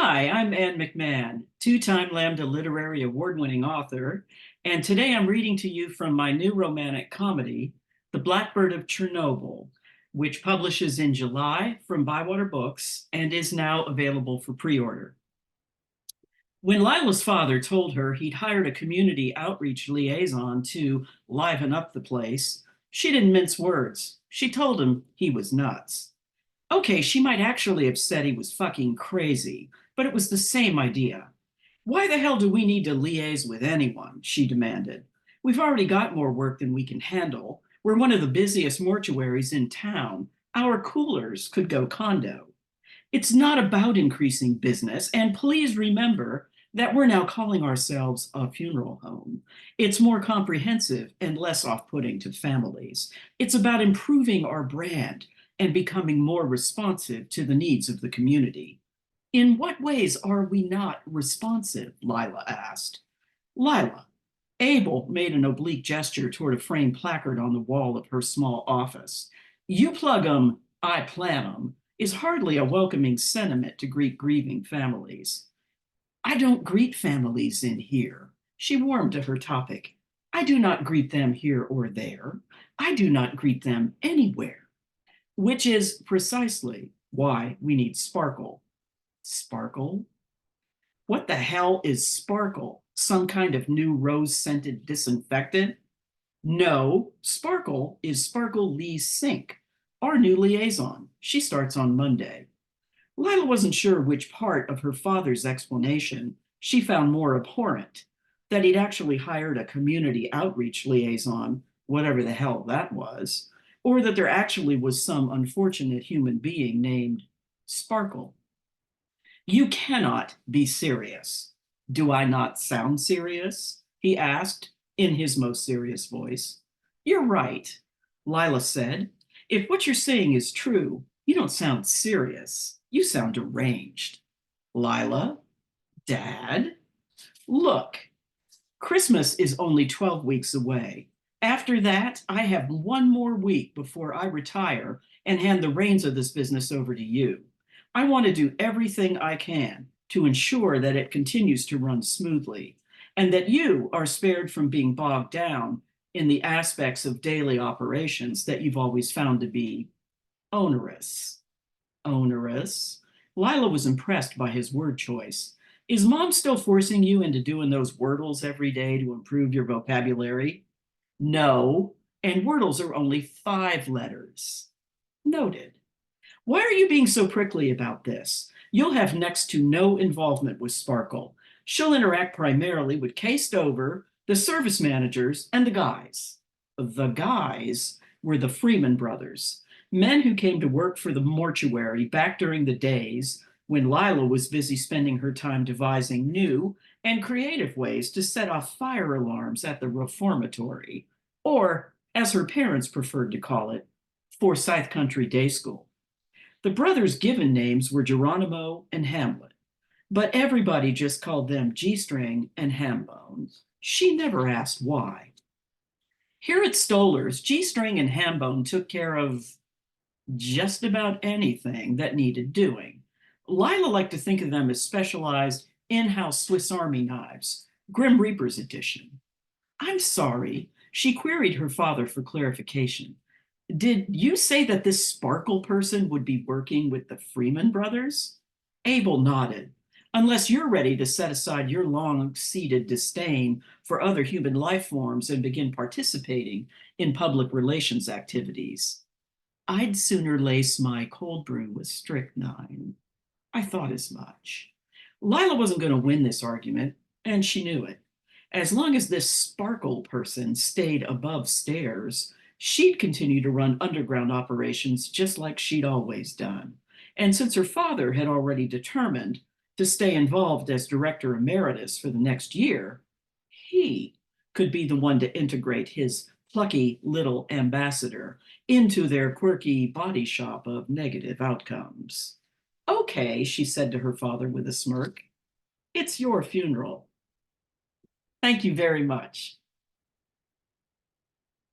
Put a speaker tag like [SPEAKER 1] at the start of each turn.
[SPEAKER 1] Hi, I'm Ann McMan, two-time Lambda Literary Award-winning author, and today I'm reading to you from my new romantic comedy, The Blackbird of Chernobyl, which publishes in July from Bywater Books and is now available for pre-order. When Lila's father told her he'd hired a community outreach liaison to liven up the place, she didn't mince words. She told him he was nuts. Okay, she might actually have said he was fucking crazy, but it was the same idea. Why the hell do we need to liaise with anyone? She demanded. We've already got more work than we can handle. We're one of the busiest mortuaries in town. Our coolers could go condo. It's not about increasing business, and please remember that we're now calling ourselves a funeral home. It's more comprehensive and less off-putting to families. It's about improving our brand and becoming more responsive to the needs of the community. In what ways are we not responsive? Lila asked. Lila. Abel made an oblique gesture toward a framed placard on the wall of her small office. You plug 'em, I plan 'em is hardly a welcoming sentiment to greet grieving families. I don't greet families in here. She warmed to her topic. I do not greet them here or there. I do not greet them anywhere. Which is precisely why we need sparkle. Sparkle? What the hell is sparkle? Some kind of new rose-scented disinfectant? No, Sparkle is Sparkle Lee Sink, our new liaison. She starts on Monday. Lila wasn't sure which part of her father's explanation she found more abhorrent, that he'd actually hired a community outreach liaison, whatever the hell that was, or that there actually was some unfortunate human being named Sparkle. You cannot be serious. Do I not sound serious? He asked in his most serious voice. You're right, Lila said. If what you're saying is true, you don't sound serious. You sound deranged. Lila, Dad, look, Christmas is only 12 weeks away. After that, I have one more week before I retire and hand the reins of this business over to you. I want to do everything I can to ensure that it continues to run smoothly and that you are spared from being bogged down in the aspects of daily operations that you've always found to be onerous. Onerous? Lila was impressed by his word choice. Is Mom still forcing you into doing those wordles every day to improve your vocabulary? No, and wordles are only 5 letters. Noted. Why are you being so prickly about this? You'll have next to no involvement with Sparkle. She'll interact primarily with Kay Stover, the service managers, and the guys. The guys were the Freeman brothers, men who came to work for the mortuary back during the days when Lila was busy spending her time devising new and creative ways to set off fire alarms at the reformatory, or, as her parents preferred to call it, Forsyth Country Day School. The brothers' given names were Geronimo and Hamlet, but everybody just called them G-String and Hambone. She never asked why. Here at Stoller's, G-String and Hambone took care of just about anything that needed doing. Lila liked to think of them as specialized in-house Swiss Army knives, Grim Reaper's edition. I'm sorry, she queried her father for clarification. Did you say that this Sparkle person would be working with the Freeman brothers? Abel nodded. Unless you're ready to set aside your long-seated disdain for other human life forms and begin participating in public relations activities. I'd sooner lace my cold brew with strychnine. I thought as much. Lila wasn't going to win this argument, and she knew it. As long as this Sparkle person stayed above stairs, she'd continue to run underground operations just like she'd always done. And since her father had already determined to stay involved as director emeritus for the next year, he could be the one to integrate his plucky little ambassador into their quirky body shop of negative outcomes. Okay, she said to her father with a smirk. It's your funeral. Thank you very much.